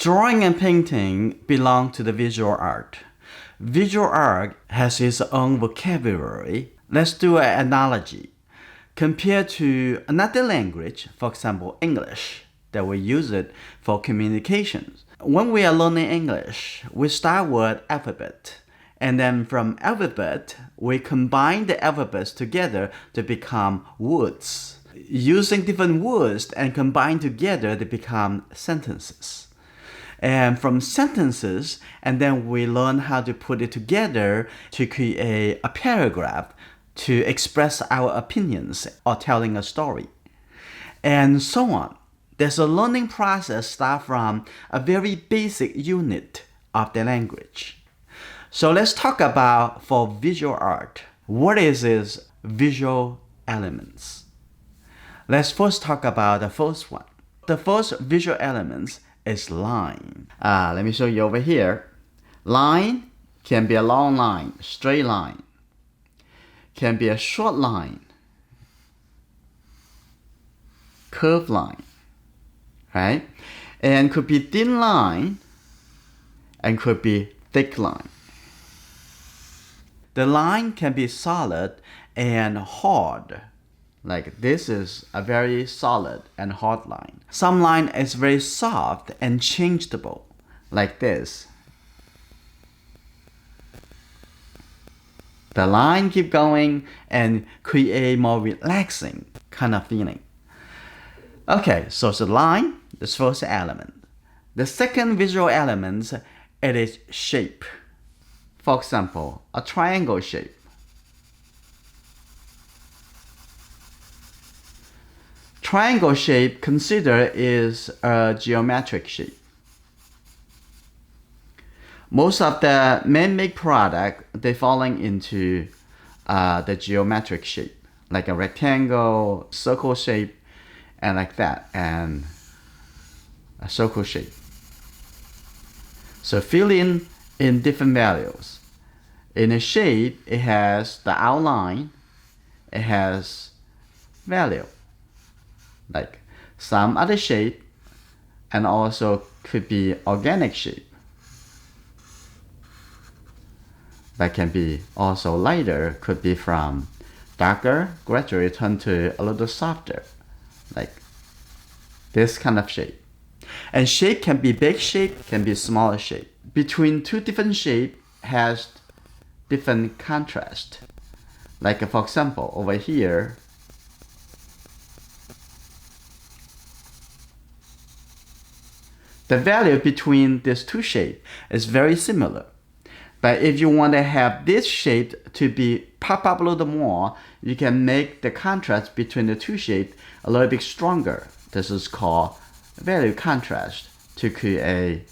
Drawing and painting belong to the visual art. Visual art has its own vocabulary. Let's do an analogy. Compared to another language, for example, English, that we use it for communications. When we are learning English, we start with alphabet. And then from alphabet, we combine the alphabets together to become words. Using different words and combine together, they become sentences. And from sentences, and then we learn how to put it together to create a paragraph to express our opinions or telling a story. And so on. There's a learning process start from a very basic unit of the language. So let's talk about for visual art. What is its visual elements? Let's first talk about the first one. The first visual element is line. Let me show you over here. Line can be a long line, straight line. Can be a short line, curved line, right? And could be thin line and could be thick line. The line can be solid and hard. Like this is a very solid and hard line. Some line is very soft and changeable, like this. The line keep going and create more relaxing kind of feeling. Okay, so it's the line, the first element. The second visual element, it is shape. For example, a triangle shape. Triangle shape considered is a geometric shape. Most of the man-made product, they falling into the geometric shape, like a rectangle, circle shape, and like that, and a circle shape. So fill in different values. In a shape, it has the outline, it has value, like some other shape, and also could be organic shape. That can be also lighter, could be from darker, gradually turn to a little softer, like this kind of shape. And shape can be big shape, can be smaller shape. Between two different shape has different contrast. Like for example, over here, the value between these two shapes is very similar. But if you want to have this shape to be pop up a little more, you can make the contrast between the two shapes a little bit stronger. This is called value contrast to create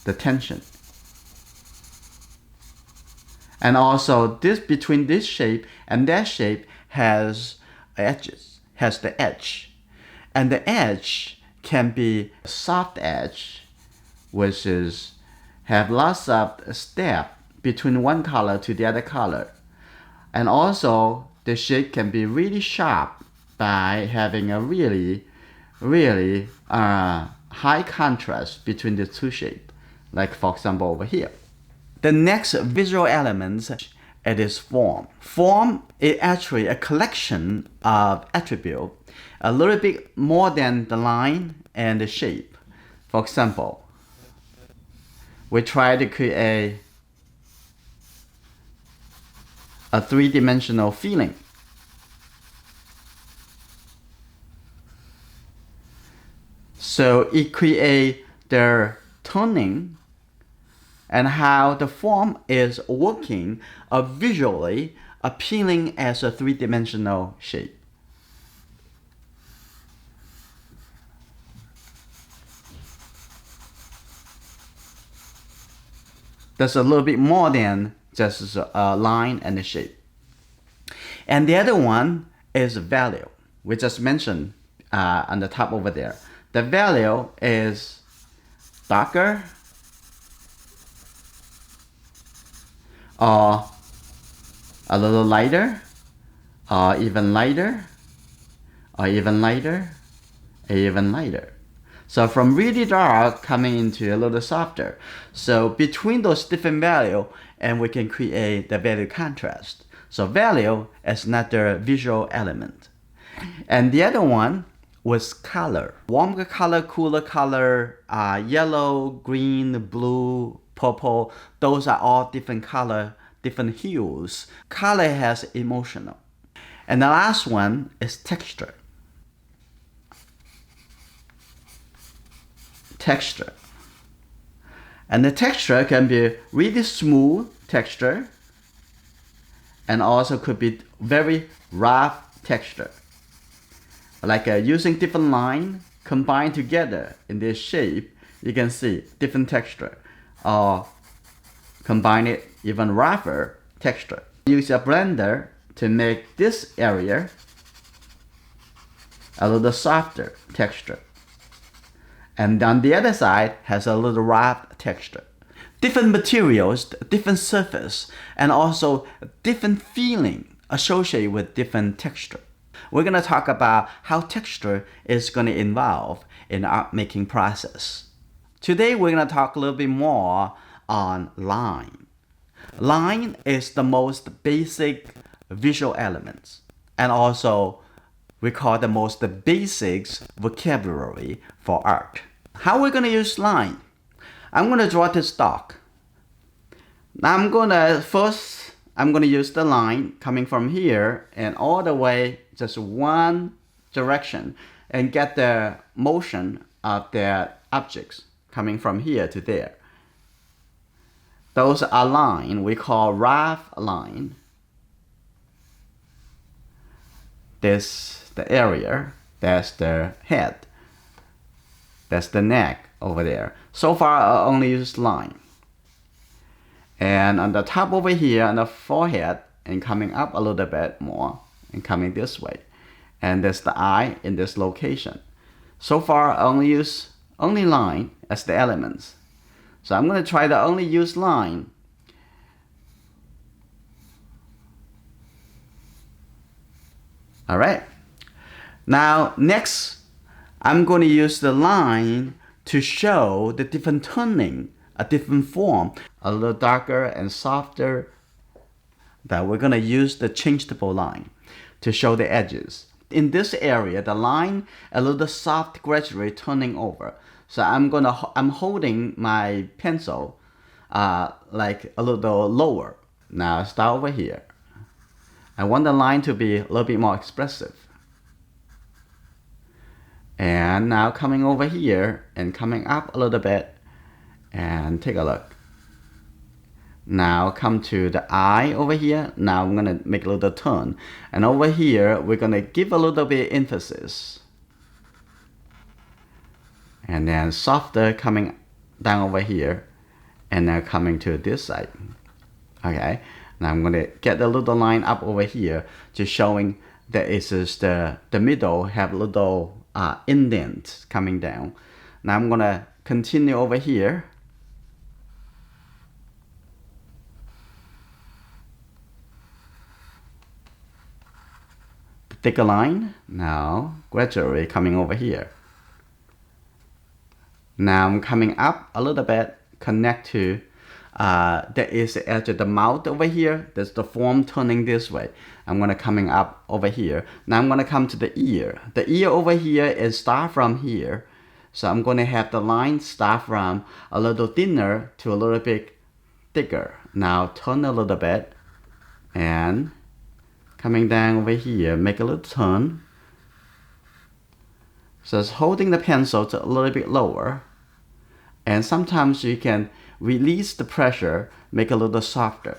the tension. And also this between this shape and that shape has edges, has the edge. And the edge can be soft edge, which is have lots of step between one color to the other color. And also the shape can be really sharp by having a really high contrast between the two shapes, like for example over here. The next visual element, it is form. Form is actually a collection of attributes, a little bit more than the line and the shape. For example, we try to create a three-dimensional feeling. So it creates the turning and how the form is working visually appealing as a three-dimensional shape. There's a little bit more than just a line and a shape. And the other one is value. We just mentioned on the top over there. The value is darker or a little lighter or even lighter or even lighter or even lighter. So from really dark coming into a little softer. So between those different value, and we can create the value contrast. So value is another visual element. And the other one was color. Warmer color, cooler color, yellow, green, blue, purple. Those are all different color, different hues. Color has emotional. And the last one is texture. Texture. And the texture can be really smooth texture and also could be very rough texture. Like using different line combined together in this shape, you can see different texture or combine it even rougher texture. Use a blender to make this area a little softer texture. And on the other side has a little rough texture. Different materials, different surface, and also different feeling associated with different texture. We're going to talk about how texture is going to involve in art making process. Today we're going to talk a little bit more on line. Line is the most basic visual elements, and also we call the most basic vocabulary for art. How we're going to use line? I'm going to draw this dog. Now I'm going to use the line coming from here and all the way just one direction and get the motion of the objects coming from here to there. Those are line we call rough line. This the area, that's the head, that's the neck over there. So far I only use line. And on the top over here on the forehead and coming up a little bit more and coming this way. And there's the eye in this location. So far I only use line as the elements. So I'm going to try to only use line. Alright. Now next I'm going to use the line to show the different turning, a different form, a little darker and softer. That we're going to use the changeable line to show the edges. In this area, the line a little soft, gradually turning over. So I'm holding my pencil like a little lower. Now start over here. I want the line to be a little bit more expressive. And now coming over here and coming up a little bit and take a look. Now come to the eye over here. Now I'm going to make a little turn. And over here, we're going to give a little bit emphasis. And then softer coming down over here. And now coming to this side. Okay. Now I'm going to get the little line up over here, just showing that it's just the middle have a little indent coming down. Now I'm going to continue over here. Take a line, now gradually coming over here. Now I'm coming up a little bit, connect to, there is the edge of the mouth over here, there's the form turning this way. I'm going to coming up over here. Now I'm going to come to the ear. The ear over here is start from here. So I'm going to have the line start from a little thinner to a little bit thicker. Now turn a little bit and coming down over here, make a little turn. So it's holding the pencil to a little bit lower. And sometimes you can release the pressure, make a little softer.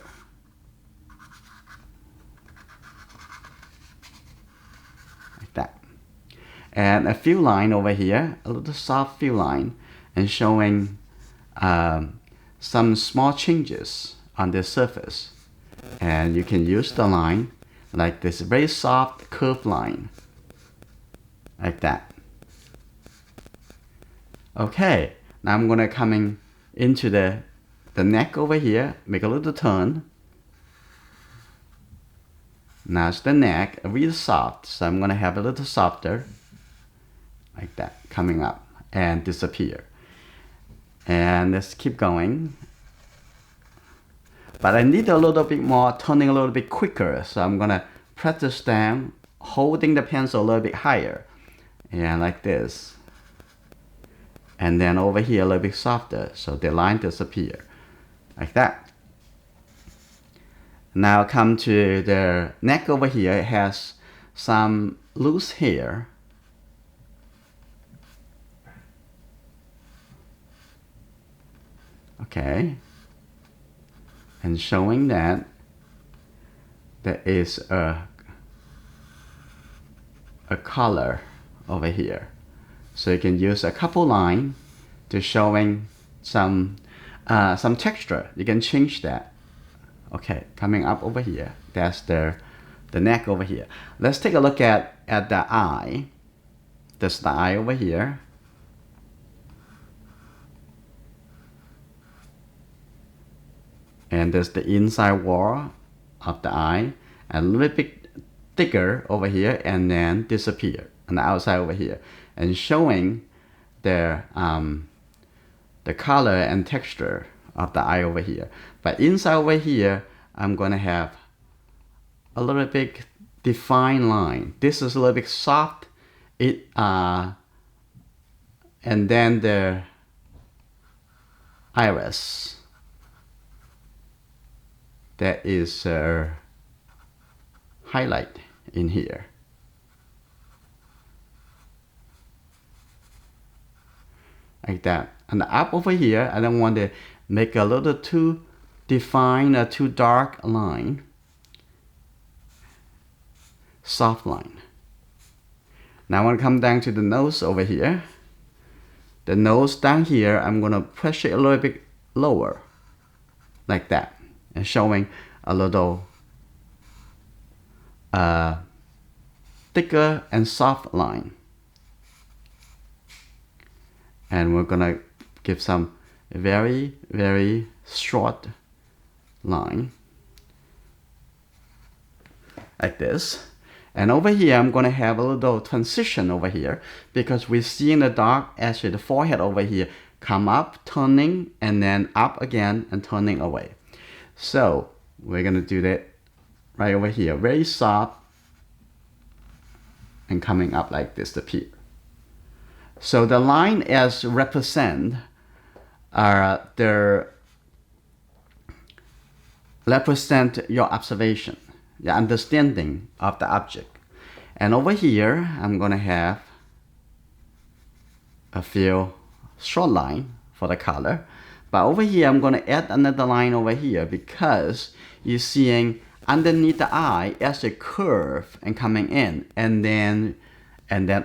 Like that. And a few line over here, a little soft few line, and showing some small changes on this surface. And you can use the line like this very soft curved line, like that. Okay, now I'm gonna coming into the neck over here, make a little turn. Now it's the neck, really soft, so I'm gonna have a little softer, like that, coming up. and disappear. And let's keep going. But I need a little bit more, turning a little bit quicker. So I'm gonna press this down, holding the pencil a little bit higher. And like this. And then over here a little bit softer, so the line disappear. Like that. Now come to the neck over here. It has some loose hair. Okay. And showing that there is a color over here. So you can use a couple lines to showing some texture. You can change that. Okay, coming up over here. That's the neck over here. Let's take a look at the eye. That's the eye over here. And there's the inside wall of the eye, and a little bit thicker over here, and then disappear on the outside over here, and showing the color and texture of the eye over here. But inside over here, I'm gonna have a little bit defined line. This is a little bit soft. And then the iris. There is a highlight in here. Like that. And up over here, I don't want to make a little too defined or too dark line. Soft line. Now I want to come down to the nose over here. The nose down here, I'm going to push it a little bit lower. Like that. And showing a little thicker and soft line. And we're gonna give some very, very short line. Like this. And over here, I'm gonna have a little transition over here because we see in the dark, actually the forehead over here come up, turning, and then up again and turning away. So we're gonna do that right over here, very soft and coming up like this to appear. So the line as represent your observation, your understanding of the object. And over here, I'm gonna have a few short line for the color. But over here, I'm going to add another line over here because you're seeing underneath the eye as a curve and coming in and then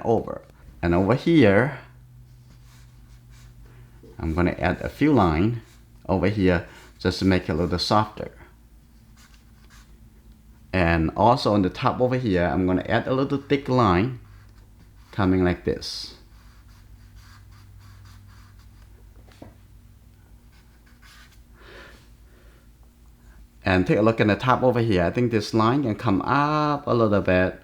over. And over here, I'm going to add a few lines over here just to make it a little softer. And also on the top over here, I'm going to add a little thick line coming like this. And take a look at the top over here. I think this line can come up a little bit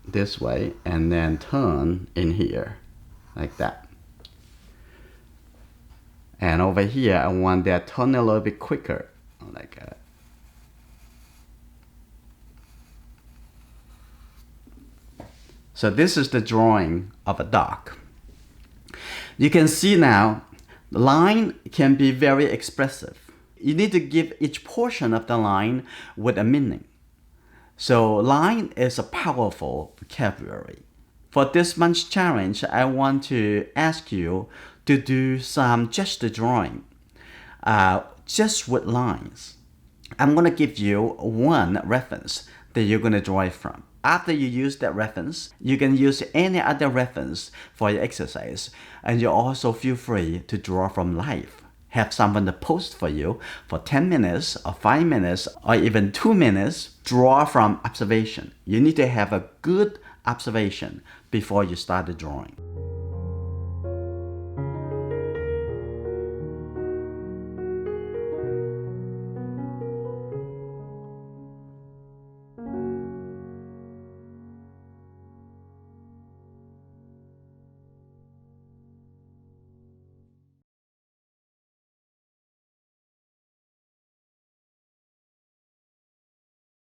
this way and then turn in here like that. And over here, I want that turn a little bit quicker like that. So this is the drawing of a dog. You can see now, the line can be very expressive. You need to give each portion of the line with a meaning. So line is a powerful vocabulary. For this month's challenge, I want to ask you to do some gesture drawing, just with lines. I'm going to give you one reference that you're going to draw it from. After you use that reference, you can use any other reference for your exercise. And you also feel free to draw from life. Have someone to post for you for 10 minutes or 5 minutes or even 2 minutes. Draw from observation. You need to have a good observation before you start the drawing.